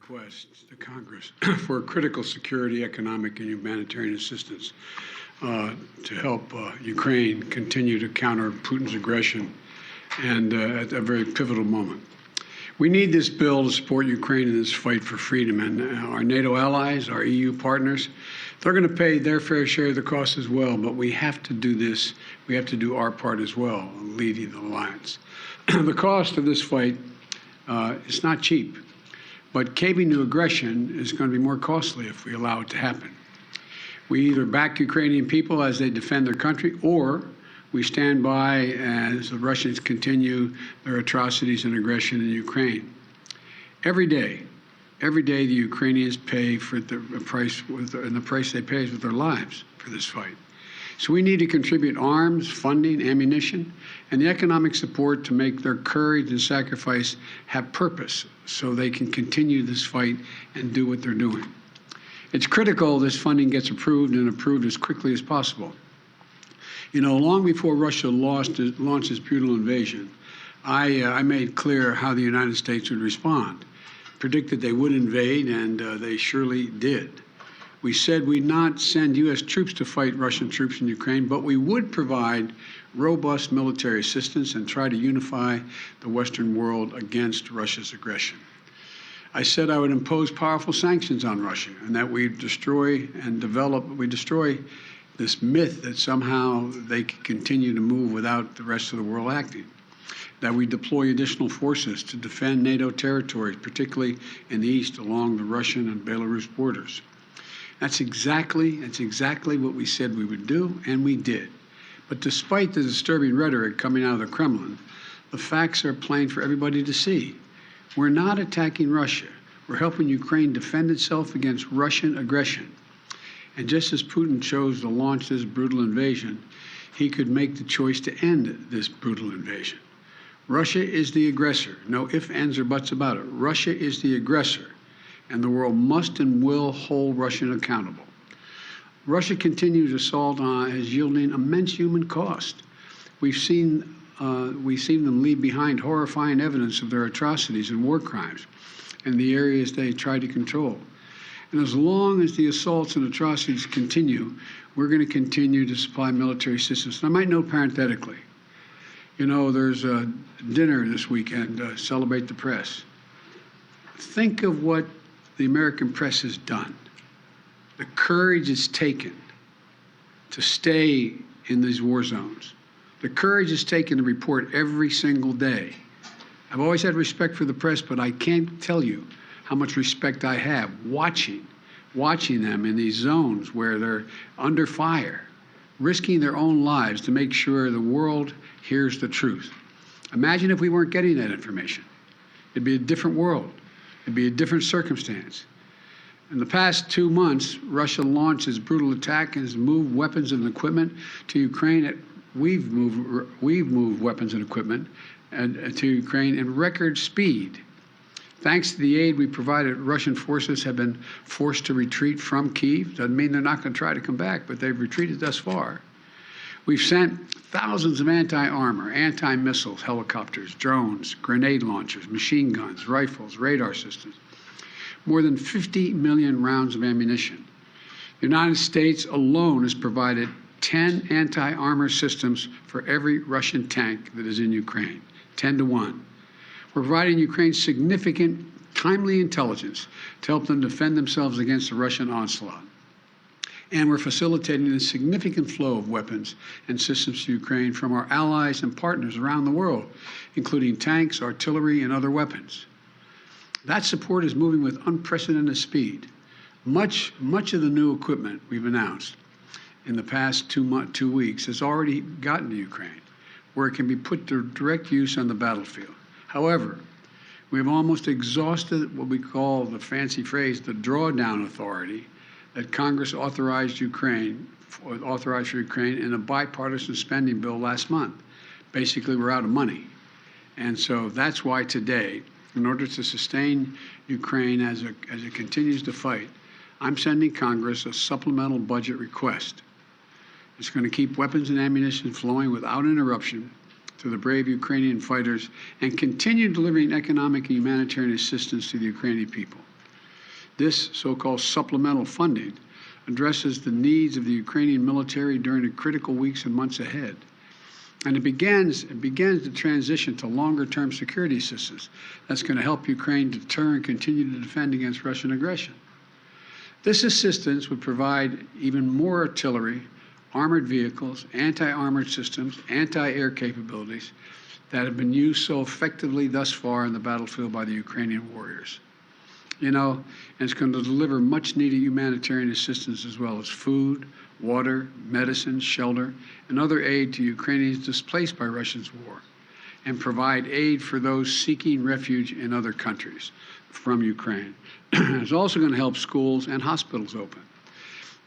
request to Congress for critical security, economic, and humanitarian assistance to help Ukraine continue to counter Putin's aggression, and at a very pivotal moment. We need this bill to support Ukraine in this fight for freedom, and our NATO allies, our EU partners, they're going to pay their fair share of the cost as well, but we have to do this. We have to do our part as well, leading the alliance. The cost of this fight is not cheap, but caving to aggression is going to be more costly if we allow it to happen. We either back Ukrainian people as they defend their country, or we stand by as the Russians continue their atrocities and aggression in Ukraine. Every day the Ukrainians pay for the price, and the price they pay is with their lives for this fight. So we need to contribute arms, funding, ammunition, and the economic support to make their courage and sacrifice have purpose so they can continue this fight and do what they're doing. It's critical this funding gets approved, and approved as quickly as possible. You know, long before Russia launched its brutal invasion, I made clear how the United States would respond, predicted they would invade, and they surely did. We said we'd not send U.S. troops to fight Russian troops in Ukraine, but we would provide robust military assistance and try to unify the Western world against Russia's aggression. I said I would impose powerful sanctions on Russia, and that we'd destroy this myth that somehow they could continue to move without the rest of the world acting, that we deploy additional forces to defend NATO territories, particularly in the east along the Russian and Belarus borders. That's exactly what we said we would do, and we did. But despite the disturbing rhetoric coming out of the Kremlin, the facts are plain for everybody to see. We're not attacking Russia. We're helping Ukraine defend itself against Russian aggression. And just as Putin chose to launch this brutal invasion, he could make the choice to end this brutal invasion. Russia is the aggressor. No ifs, ands, or buts about it. Russia is the aggressor, and the world must and will hold Russia accountable. Russia continues assault is yielding immense human cost. We've seen them leave behind horrifying evidence of their atrocities and war crimes in the areas they try to control. And as long as the assaults and atrocities continue, we're going to continue to supply military assistance. And I might note parenthetically, you know, there's a dinner this weekend, Celebrate the Press. Think of what the American press has done, the courage it's taken to stay in these war zones, the courage it's taken to report every single day. I've always had respect for the press, but I can't tell you how much respect I have watching them in these zones where they're under fire, risking their own lives to make sure the world hears the truth. Imagine if we weren't getting that information. It'd be a different world. It'd be a different circumstance. In the past 2 months, Russia launched its brutal attack and has moved weapons and equipment to Ukraine. We've moved weapons and equipment to Ukraine in record speed. Thanks to the aid we provided, Russian forces have been forced to retreat from Kyiv. Doesn't mean they're not going to try to come back, but they've retreated thus far. We've sent thousands of anti-armor, anti-missiles, helicopters, drones, grenade launchers, machine guns, rifles, radar systems, more than 50 million rounds of ammunition. The United States alone has provided 10 anti-armor systems for every Russian tank that is in Ukraine, 10 to 1. We're providing Ukraine significant, timely intelligence to help them defend themselves against the Russian onslaught. And we're facilitating a significant flow of weapons and systems to Ukraine from our allies and partners around the world, including tanks, artillery, and other weapons. That support is moving with unprecedented speed. Much of the new equipment we've announced in the past 2 weeks has already gotten to Ukraine, where it can be put to direct use on the battlefield. However, we've almost exhausted what we call, the fancy phrase, the drawdown authority that Congress authorized for Ukraine in a bipartisan spending bill last month. Basically, we're out of money. And so that's why today, in order to sustain Ukraine as it continues to fight, I'm sending Congress a supplemental budget request. It's going to keep weapons and ammunition flowing without interruption to the brave Ukrainian fighters and continue delivering economic and humanitarian assistance to the Ukrainian people. This so-called supplemental funding addresses the needs of the Ukrainian military during the critical weeks and months ahead. And it begins the transition to longer-term security assistance that's going to help Ukraine deter and continue to defend against Russian aggression. This assistance would provide even more artillery, armored vehicles, anti-armored systems, anti-air capabilities that have been used so effectively thus far in the battlefield by the Ukrainian warriors. You know, and it's going to deliver much-needed humanitarian assistance as well as food, water, medicine, shelter, and other aid to Ukrainians displaced by Russia's war, and provide aid for those seeking refuge in other countries from Ukraine. It's also going to help schools and hospitals open.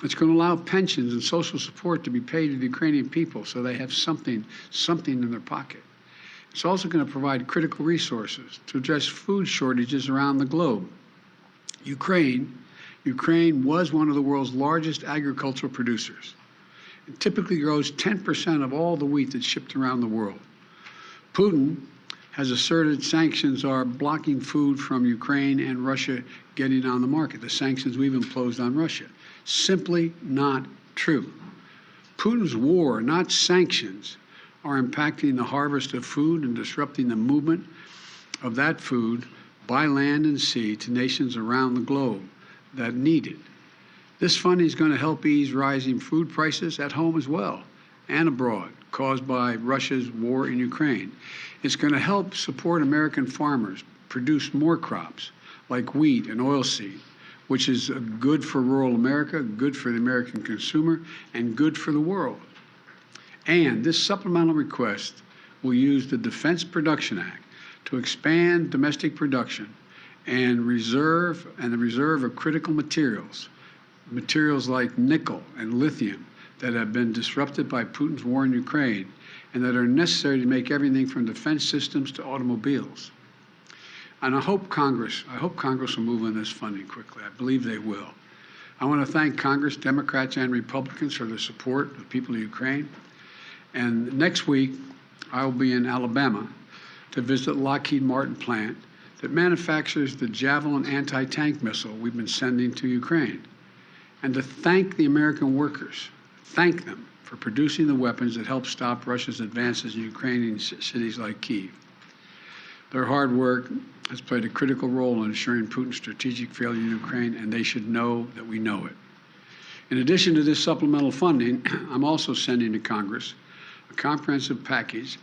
It's going to allow pensions and social support to be paid to the Ukrainian people so they have something in their pocket. It's also going to provide critical resources to address food shortages around the globe. Ukraine was one of the world's largest agricultural producers. It typically grows 10% of all the wheat that's shipped around the world. Putin has asserted sanctions are blocking food from Ukraine and Russia getting on the market, the sanctions we've imposed on Russia. Simply not true. Putin's war, not sanctions, are impacting the harvest of food and disrupting the movement of that food by land and sea to nations around the globe that need it. This funding is going to help ease rising food prices at home as well and abroad caused by Russia's war in Ukraine. It's going to help support American farmers produce more crops like wheat and oilseed, which is good for rural America, good for the American consumer, and good for the world. And this supplemental request will use the Defense Production Act to expand domestic production and the reserve of critical materials like nickel and lithium that have been disrupted by Putin's war in Ukraine and that are necessary to make everything from defense systems to automobiles. And I hope Congress will move on this funding quickly. I believe they will. I want to thank Congress, Democrats and Republicans, for their support of the people of Ukraine. And next week, I will be in Alabama to visit Lockheed Martin plant that manufactures the Javelin anti-tank missile we've been sending to Ukraine, and to thank the American workers, thank them for producing the weapons that help stop Russia's advances in Ukrainian cities like Kyiv. Their hard work has played a critical role in ensuring Putin's strategic failure in Ukraine, and they should know that we know it. In addition to this supplemental funding, I'm also sending to Congress a comprehensive package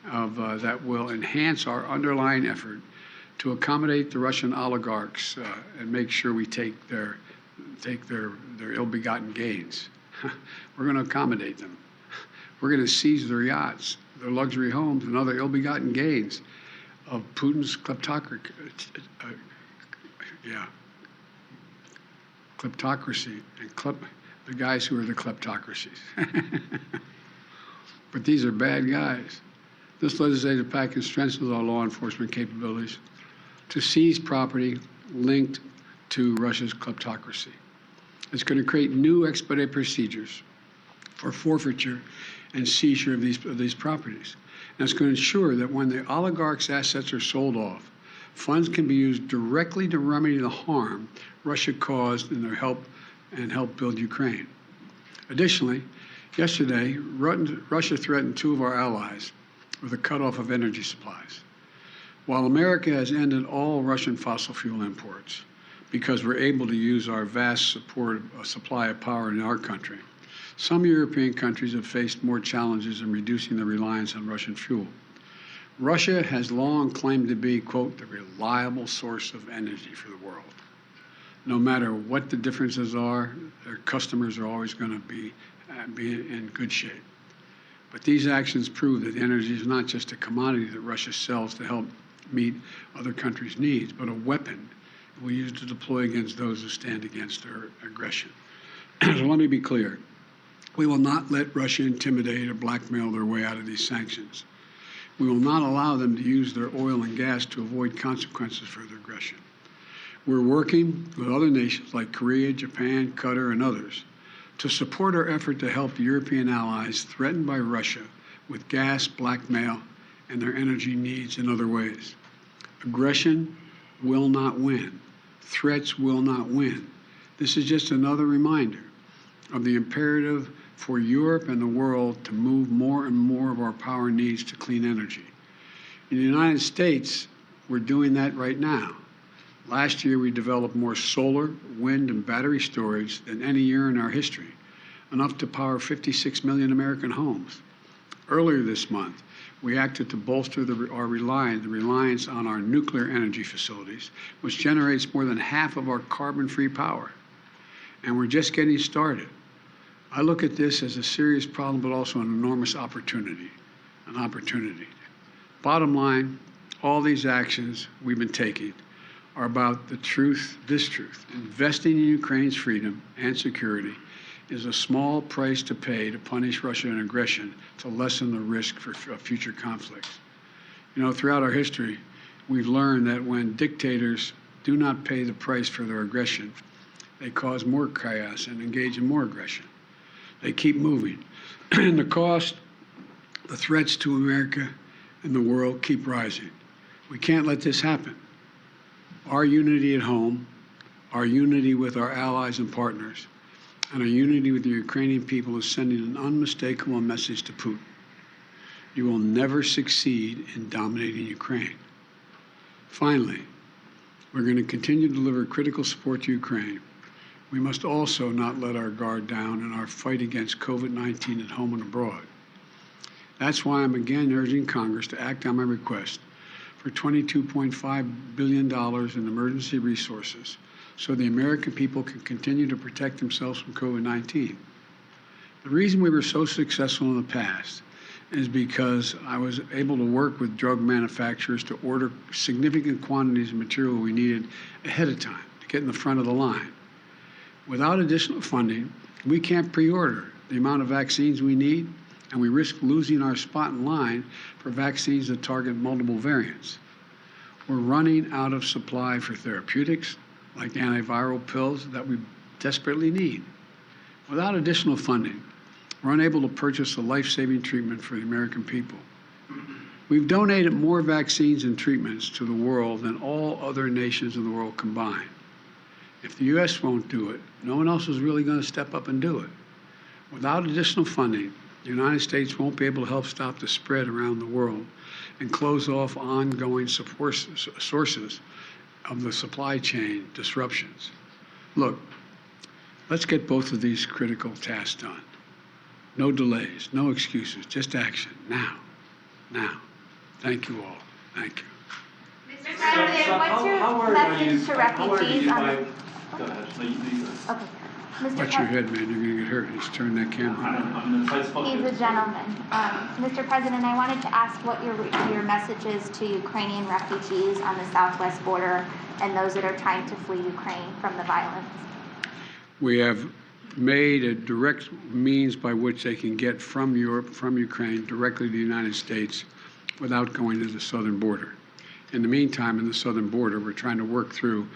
that will enhance our underlying effort to accommodate the Russian oligarchs and make sure we take their ill-begotten gains. We're going to accommodate them. We're going to seize their yachts, their luxury homes, and other ill-begotten gains of Putin's kleptocracy and the guys who are the kleptocracies. But these are bad guys. This legislative package strengthens our law enforcement capabilities to seize property linked to Russia's kleptocracy. It's going to create new expedited procedures for forfeiture and seizure of these properties. And it's going to ensure that when the oligarchs' assets are sold off, funds can be used directly to remedy the harm Russia caused in their help build Ukraine. Additionally, yesterday, Russia threatened two of our allies with a cutoff of energy supplies. While America has ended all Russian fossil fuel imports because we're able to use our vast supply of power in our country, some European countries have faced more challenges in reducing their reliance on Russian fuel. Russia has long claimed to be, quote, the reliable source of energy for the world. No matter what the differences are, their customers are always going to be in good shape. But these actions prove that energy is not just a commodity that Russia sells to help meet other countries' needs, but a weapon we use to deploy against those who stand against their aggression. So let me be clear. We will not let Russia intimidate or blackmail their way out of these sanctions. We will not allow them to use their oil and gas to avoid consequences for their aggression. We're working with other nations like Korea, Japan, Qatar, and others to support our effort to help European allies threatened by Russia with gas, blackmail, and their energy needs in other ways. Aggression will not win. threats will not win. This is just another reminder of the imperative for Europe and the world to move more and more of our power needs to clean energy. In the United States, we're doing that right now. Last year, we developed more solar, wind, and battery storage than any year in our history, enough to power 56 million American homes. Earlier this month, we acted to bolster the reliance on our nuclear energy facilities, which generates more than half of our carbon-free power. And we're just getting started. I look at this as a serious problem, but also an enormous opportunity, Bottom line, all these actions we've been taking are about this truth. Investing in Ukraine's freedom and security is a small price to pay to punish Russian aggression, to lessen the risk for future conflicts. You know, throughout our history, we've learned that when dictators do not pay the price for their aggression, they cause more chaos and engage in more aggression. They keep moving. And the threats to America and the world keep rising. We can't let this happen. Our unity at home, our unity with our allies and partners, and our unity with the Ukrainian people is sending an unmistakable message to Putin. You will never succeed in dominating Ukraine. Finally, we're going to continue to deliver critical support to Ukraine. We must also not let our guard down in our fight against COVID-19 at home and abroad. That's why I'm again urging Congress to act on my request for $22.5 billion in emergency resources so the American people can continue to protect themselves from COVID-19. The reason we were so successful in the past is because I was able to work with drug manufacturers to order significant quantities of material we needed ahead of time to get in the front of the line. Without additional funding, we can't pre-order the amount of vaccines we need, and we risk losing our spot in line for vaccines that target multiple variants. We're running out of supply for therapeutics, like antiviral pills that we desperately need. Without additional funding, we're unable to purchase a life-saving treatment for the American people. We've donated more vaccines and treatments to the world than all other nations in the world combined. If the U.S. won't do it, no one else is really going to step up and do it. Without additional funding, the United States won't be able to help stop the spread around the world and close off ongoing sources of the supply chain disruptions. Look, let's get both of these critical tasks done. No delays, no excuses, just action, now. Thank you all. Thank you. Mr. President, what's your message to refugees on the... Go ahead. No, you go. Okay. Watch your head, man. You're going to get hurt. Just turn that camera on. He's a gentleman. Mr. President, I wanted to ask what your message is to Ukrainian refugees on the southwest border and those that are trying to flee Ukraine from the violence. We have made a direct means by which they can get from Europe, from Ukraine, directly to the United States without going to the southern border. In the meantime, in the southern border, we're trying to work through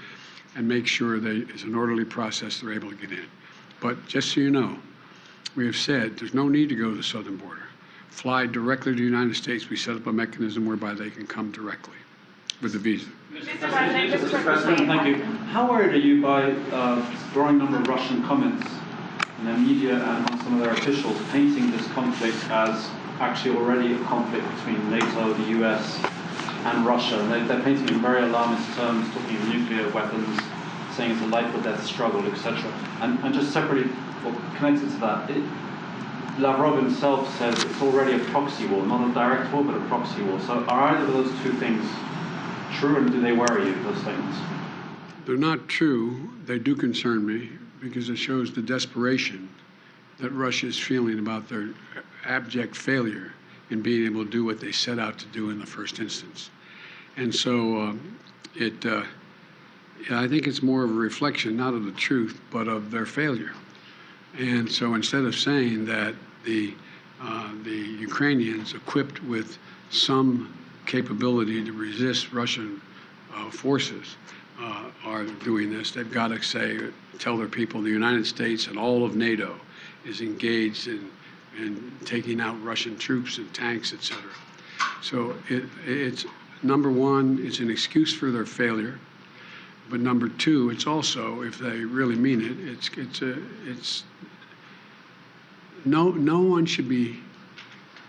and make sure that it's an orderly process they're able to get in. But just so you know, we have said there's no need to go to the southern border. Fly directly to the United States. We set up a mechanism whereby they can come directly with the visa. Mr. President, thank you. How worried are you by a growing number of Russian comments in the media and among some of their officials painting this conflict as actually already a conflict between NATO, the US, and Russia? And they're painting in very alarmist terms, talking of nuclear weapons, saying it's a life or death struggle, etc. And just separately, or connected to that, Lavrov himself says it's already a proxy war, not a direct war, but a proxy war. So are either of those two things true, and do they worry you, those statements? They're not true. They do concern me because it shows the desperation that Russia is feeling about their abject failure in being able to do what they set out to do in the first instance. And so I think it's more of a reflection, not of the truth, but of their failure. And so instead of saying that the Ukrainians equipped with some capability to resist Russian forces are doing this, they've got to tell their people the United States and all of NATO is engaged in taking out Russian troops and tanks, etc. So it's number one, it's an excuse for their failure. But number two, it's also, if they really mean it, no one should be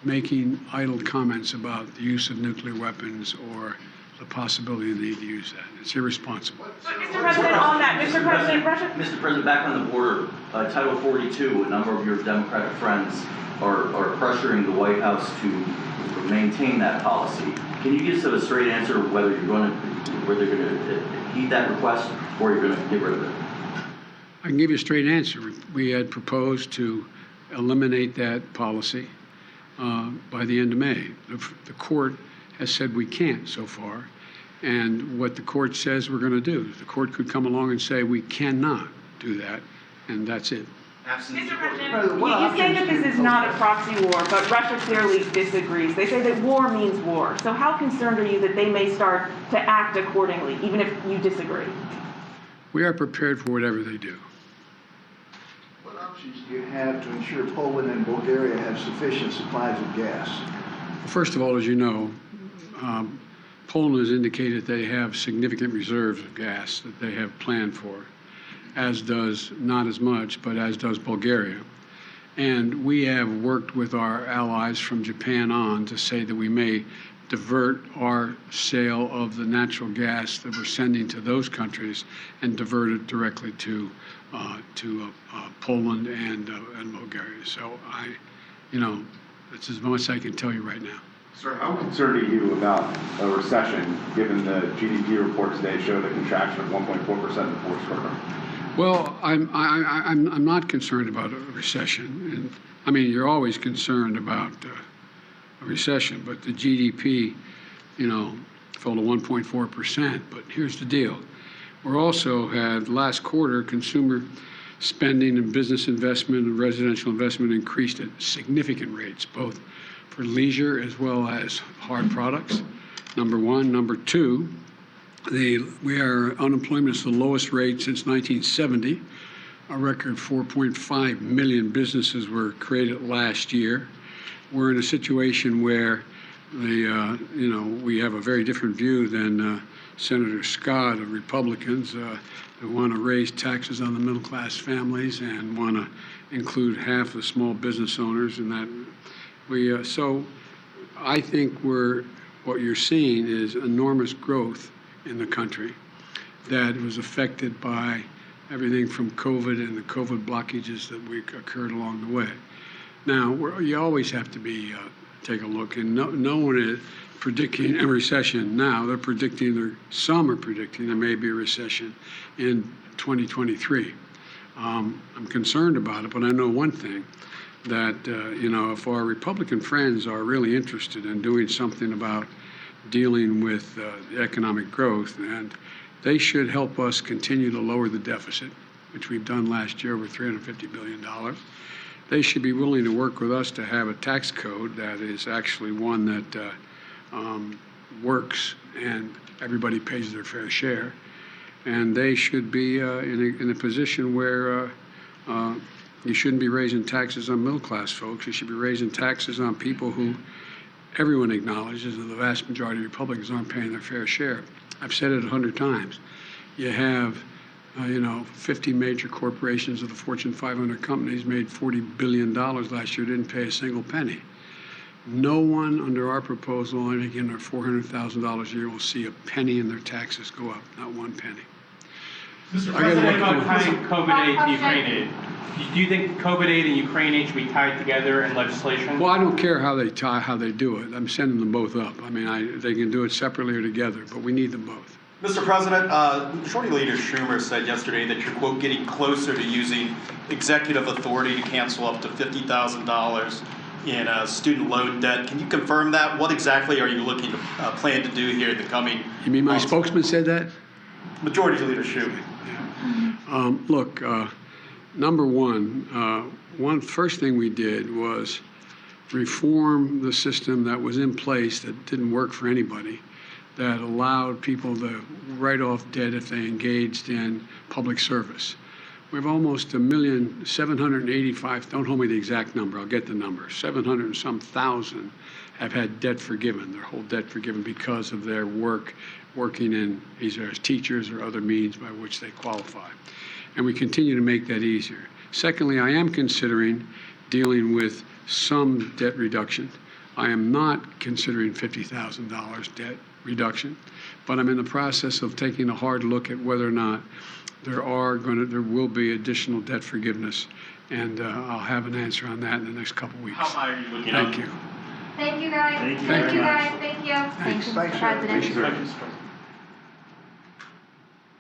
making idle comments about the use of nuclear weapons or the possibility of the need to use that. It's irresponsible. But Mr. President, on that, Mr. President, Russia. Mr. President, back on the border, Title 42, a number of your Democratic friends are pressuring the White House to maintain that policy. Can you give us a straight answer whether they're going to heed that request or you're going to get rid of it? I can give you a straight answer. We had proposed to eliminate that policy by the end of May. The court has said we can't so far. And what the court says we're going to do, the court could come along and say we cannot do that, and that's it. Mr. President, you say that this is not a proxy war, but Russia clearly disagrees. They say that war means war. So how concerned are you that they may start to act accordingly, even if you disagree? We are prepared for whatever they do. What options do you have to ensure Poland and Bulgaria have sufficient supplies of gas? First of all, as you know, Poland has indicated they have significant reserves of gas that they have planned for, as does, not as much, but as does Bulgaria. And we have worked with our allies from Japan on to say that we may divert our sale of the natural gas that we're sending to those countries and divert it directly to Poland and Bulgaria. So that's as much as I can tell you right now. Sir, how concerned are you about a recession, given the GDP report today showed a contraction of 1.4% in the fourth quarter? Well, I'm not concerned about a recession. And I mean, you're always concerned about a recession, but the GDP, fell to 1.4%. But here's the deal. We also had last quarter consumer spending and business investment and residential investment increased at significant rates, both for leisure as well as hard products, number one. Number two, unemployment is the lowest rate since 1970. A record 4.5 million businesses were created last year. We're in a situation where we have a very different view than Senator Scott of Republicans who want to raise taxes on the middle-class families and want to include half the small business owners in that. So I think what you're seeing is enormous growth in the country that was affected by everything from COVID and the COVID blockages that occurred along the way. Now, you always have to take a look, and no one is predicting a recession now. Some are predicting there may be a recession in 2023. I'm concerned about it, but I know one thing, that if our Republican friends are really interested in doing something about dealing with the economic growth, and they should help us continue to lower the deficit, which we've done last year over $350 billion. They should be willing to work with us to have a tax code that is actually one that works and everybody pays their fair share. And they should be in a position where you shouldn't be raising taxes on middle-class folks. You should be raising taxes on people who everyone acknowledges that the vast majority of Republicans aren't paying their fair share. I've said it 100 times. You have, 50 major corporations of the Fortune 500 companies made $40 billion last year, didn't pay a single penny. No one under our proposal, making their $400,000 a year, will see a penny in their taxes go up, not one penny. Mr. President, about tying COVID aid and Ukraine aid. Do you think COVID aid and Ukraine aid should be tied together in legislation? Well, I don't care how they do it. I'm sending them both up. I mean, they can do it separately or together, but we need them both. Mr. President, Majority Leader Schumer said yesterday that you're, quote, getting closer to using executive authority to cancel up to $50,000 in student loan debt. Can you confirm that? What exactly are you looking to plan to do here in the coming You mean my months? spokesman said that? Majority Leader Schumer. Look, number one, first thing we did was reform the system that was in place that didn't work for anybody, that allowed people to write off debt if they engaged in public service. We have almost 1,785,000, don't hold me the exact number, I'll get the number, 700 and some thousand have had debt forgiven, their whole debt forgiven because of their work working in either as teachers or other means by which they qualify. And we continue to make that easier. Secondly, I am considering dealing with some debt reduction. I am not considering $50,000 debt reduction, but I'm in the process of taking a hard look at whether or not there will be additional debt forgiveness, and I'll have an answer on that in the next couple weeks. How high are you looking Thank at? you. Thank you, guys. Thank you Thank very you, much. guys. Thank you. Thank you, Thanks, Mr. sir. President. Appreciate it. Thank you, Mr. President.